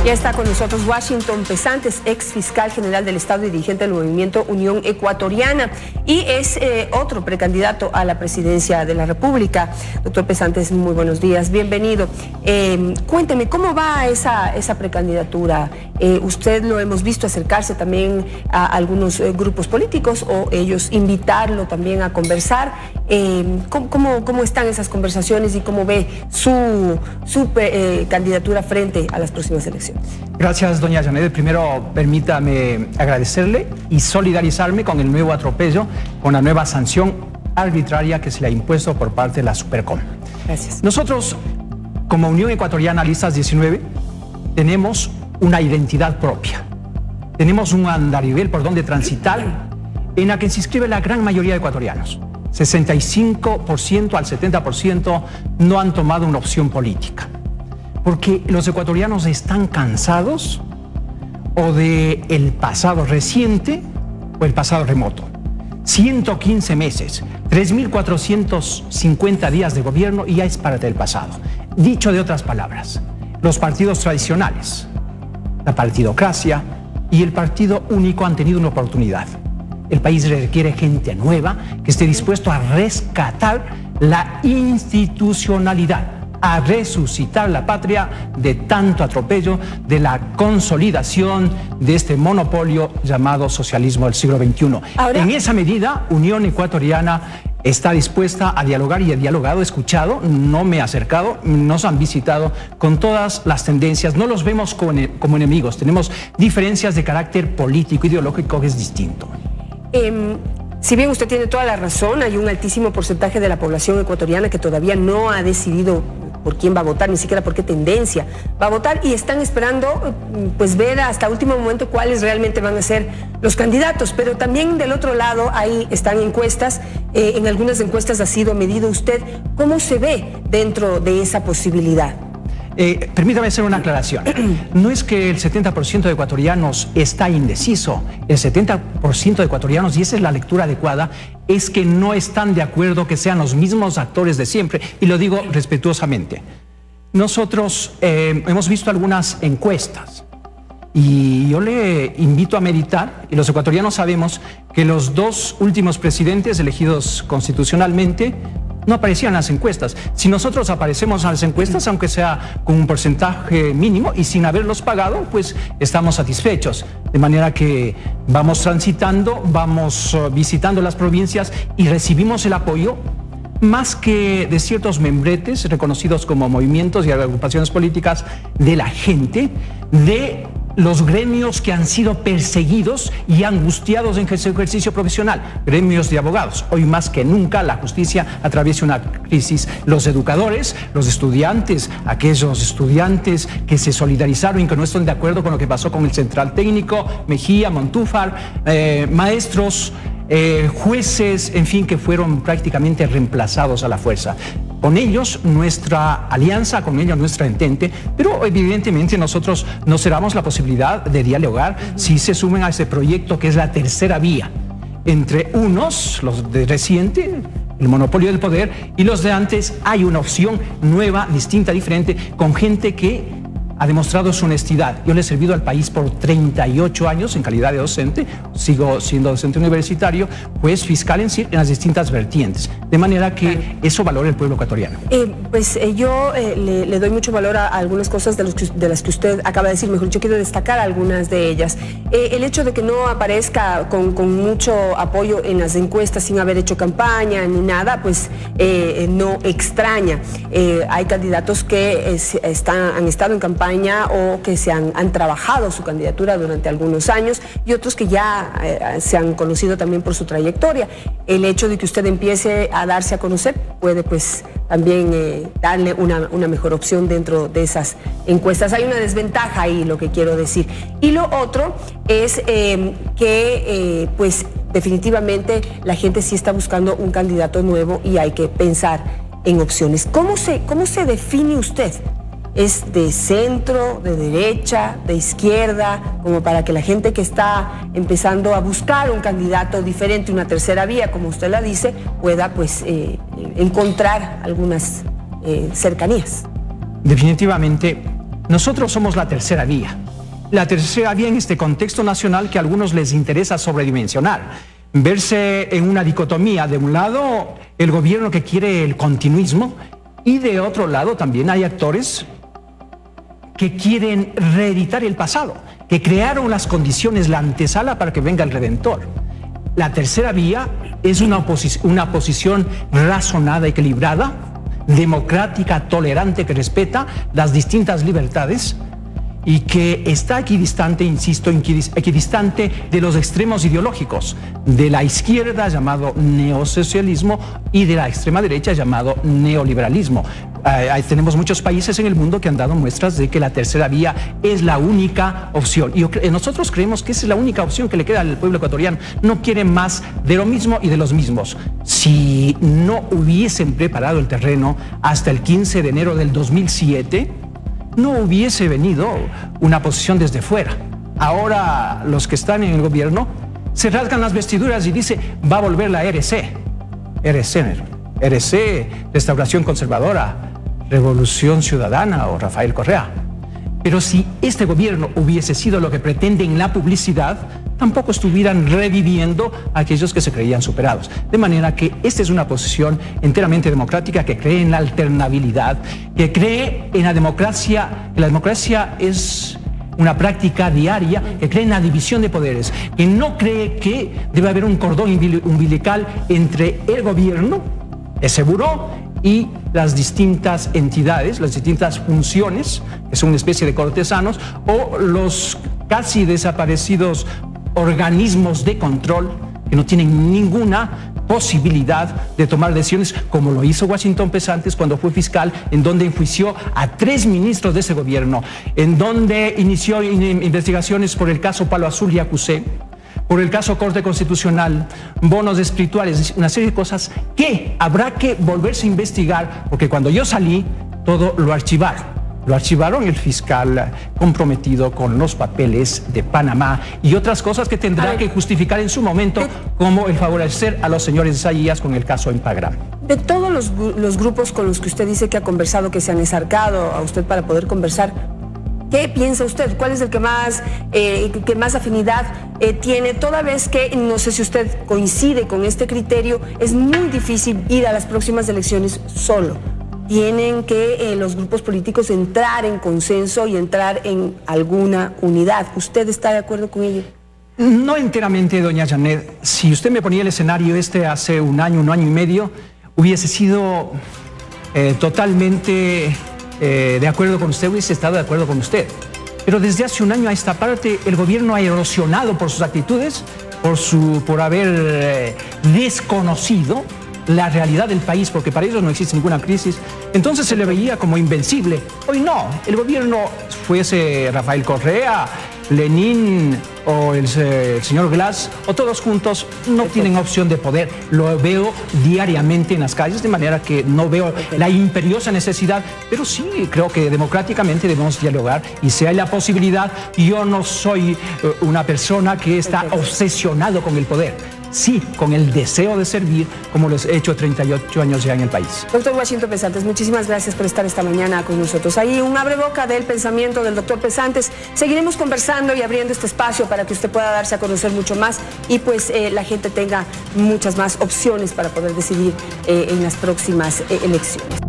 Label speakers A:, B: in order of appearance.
A: Ya está con nosotros Washington Pesantes, ex fiscal general del Estado y dirigente del movimiento Unión Ecuatoriana, y es otro precandidato a la presidencia de la República. Doctor Pesantes, muy buenos días, bienvenido. Cuénteme, ¿cómo va esa precandidatura? Usted lo hemos visto acercarse también a algunos grupos políticos o ellos invitarlo también a conversar. ¿Cómo están esas conversaciones y cómo ve su candidatura frente a las próximas elecciones?
B: Gracias, doña Janet. Primero, permítame agradecerle y solidarizarme con el nuevo atropello, con la nueva sanción arbitraria que se le ha impuesto por parte de la Supercom.
A: Gracias.
B: Nosotros, como Unión Ecuatoriana Listas 19, tenemos una identidad propia. Tenemos un andarivel por donde transitar en la que se inscribe la gran mayoría de ecuatorianos. 65% al 70% no han tomado una opción política. Porque los ecuatorianos están cansados o del pasado reciente o el pasado remoto. 115 meses, 3.450 días de gobierno y ya es parte del pasado. Dicho de otras palabras, los partidos tradicionales, la partidocracia y el partido único han tenido una oportunidad. El país requiere gente nueva que esté dispuesto a rescatar la institucionalidad, a resucitar la patria de tanto atropello, de la consolidación de este monopolio llamado socialismo del siglo XXI. Ahora, en esa medida, Unión Ecuatoriana está dispuesta a dialogar y ha dialogado, escuchado, no me ha acercado, nos han visitado con todas las tendencias, no los vemos como enemigos, tenemos diferencias de carácter político, ideológico que es distinto.
A: Si bien usted tiene toda la razón, hay un altísimo porcentaje de la población ecuatoriana que todavía no ha decidido por quién va a votar, ni siquiera por qué tendencia va a votar, y están esperando pues ver hasta último momento cuáles realmente van a ser los candidatos. Pero también del otro lado ahí están encuestas, en algunas encuestas ha sido medido usted. ¿Cómo se ve dentro de esa posibilidad?
B: Permítame hacer una aclaración. No es que el 70% de ecuatorianos está indeciso. El 70% de ecuatorianos, y esa es la lectura adecuada, es que no están de acuerdo que sean los mismos actores de siempre. Y lo digo respetuosamente. Nosotros hemos visto algunas encuestas y yo le invito a meditar, y los ecuatorianos sabemos que los dos últimos presidentes elegidos constitucionalmente no aparecían en las encuestas. Si nosotros aparecemos en las encuestas, aunque sea con un porcentaje mínimo y sin haberlos pagado, pues estamos satisfechos. De manera que vamos transitando, vamos visitando las provincias y recibimos el apoyo más que de ciertos membretes reconocidos como movimientos y agrupaciones políticas, de la gente, de los gremios que han sido perseguidos y angustiados en su ejercicio profesional, gremios de abogados. Hoy más que nunca la justicia atraviesa una crisis. Los educadores, los estudiantes, aquellos estudiantes que se solidarizaron y que no están de acuerdo con lo que pasó con el Central Técnico, Mejía, Montúfar, maestros, jueces, en fin, que fueron prácticamente reemplazados a la fuerza. Con ellos nuestra alianza, con ellos nuestra entente, pero evidentemente nosotros no cerramos la posibilidad de dialogar si se sumen a ese proyecto que es la tercera vía. Entre unos, los de reciente, el monopolio del poder, y los de antes, hay una opción nueva, distinta, diferente, con gente que ha demostrado su honestidad. Yo le he servido al país por 38 años en calidad de docente, sigo siendo docente universitario, juez, fiscal en las distintas vertientes, de manera que eso valora el pueblo ecuatoriano.
A: Yo le doy mucho valor a algunas cosas de las que usted acaba de decir. Mejor, yo quiero destacar algunas de ellas. El hecho de que no aparezca con mucho apoyo en las encuestas sin haber hecho campaña ni nada, pues no extraña. Hay candidatos que han estado en campaña o que han trabajado su candidatura durante algunos años, y otros que ya se han conocido también por su trayectoria. El hecho de que usted empiece a darse a conocer puede pues también darle una mejor opción dentro de esas encuestas. Hay una desventaja ahí, lo que quiero decir. Y lo otro es que pues definitivamente la gente sí está buscando un candidato nuevo y hay que pensar en opciones. ¿Cómo se define usted? ¿Es de centro, de derecha, de izquierda? Como para que la gente que está empezando a buscar un candidato diferente, una tercera vía, como usted la dice, pueda pues encontrar algunas cercanías.
B: Definitivamente Nosotros somos la tercera vía. La tercera vía en este contexto nacional que a algunos les interesa sobredimensionar. Verse en una dicotomía, de un lado el gobierno que quiere el continuismo y de otro lado también hay actores que quieren reeditar el pasado, que crearon las condiciones, la antesala para que venga el Redentor. La tercera vía es una posición razonada, equilibrada, democrática, tolerante, que respeta las distintas libertades y que está equidistante, insisto, equidistante de los extremos ideológicos, de la izquierda llamado neosocialismo y de la extrema derecha llamado neoliberalismo. Tenemos muchos países en el mundo que han dado muestras de que la tercera vía es la única opción. Y nosotros creemos que esa es la única opción que le queda al pueblo ecuatoriano. No quieren más de lo mismo y de los mismos. Si no hubiesen preparado el terreno hasta el 15 de enero del 2007, no hubiese venido una posición desde fuera. Ahora los que están en el gobierno se rasgan las vestiduras y dicen, va a volver la RC, Restauración Conservadora, Revolución Ciudadana o Rafael Correa. Pero si este gobierno hubiese sido lo que pretende en la publicidad, tampoco estuvieran reviviendo a aquellos que se creían superados. De manera que esta es una posición enteramente democrática que cree en la alternabilidad, que cree en la democracia, que la democracia es una práctica diaria, que cree en la división de poderes, que no cree que debe haber un cordón umbilical entre el gobierno, ese buró, y las distintas entidades, las distintas funciones, que son una especie de cortesanos, o los casi desaparecidos organismos de control que no tienen ninguna posibilidad de tomar decisiones, como lo hizo Washington Pesantes cuando fue fiscal, en donde enjuició a 3 ministros de ese gobierno, en donde inició investigaciones por el caso Palo Azul y Acusé, por el caso Corte Constitucional, bonos espirituales, una serie de cosas que habrá que volverse a investigar, porque cuando yo salí, todo lo archivaron. Lo archivaron el fiscal comprometido con los papeles de Panamá y otras cosas que tendrá que justificar en su momento, como el favorecer a los señores de Sayías con el caso Empagram.
A: De todos los grupos con los que usted dice que ha conversado, que se han acercado a usted para poder conversar, ¿qué piensa usted? ¿Cuál es el que más afinidad tiene? Toda vez que, no sé si usted coincide con este criterio, es muy difícil ir a las próximas elecciones solo. Tienen que los grupos políticos entrar en consenso y entrar en alguna unidad. ¿Usted está de acuerdo con ello?
B: No enteramente, doña Janet. Si usted me ponía el escenario hace un año y medio, hubiese sido totalmente de acuerdo con usted, hubiese estado de acuerdo con usted. Pero desde hace un año a esta parte, el gobierno ha erosionado por sus actitudes, por haber desconocido la realidad del país, porque para ellos no existe ninguna crisis. Entonces se le veía como invencible. Hoy no, el gobierno, fuese Rafael Correa, Lenín o el señor Glass, o todos juntos, no tienen opción de poder. Lo veo diariamente en las calles, de manera que no veo la imperiosa necesidad, pero sí creo que democráticamente debemos dialogar, y si hay la posibilidad, yo no soy una persona que está obsesionado con el poder. Sí, con el deseo de servir, como lo he hecho 38 años ya en el país.
A: Doctor Washington Pesantes, muchísimas gracias por estar esta mañana con nosotros. Ahí un abreboca del pensamiento del doctor Pesantes. Seguiremos conversando y abriendo este espacio para que usted pueda darse a conocer mucho más y pues la gente tenga muchas más opciones para poder decidir en las próximas elecciones.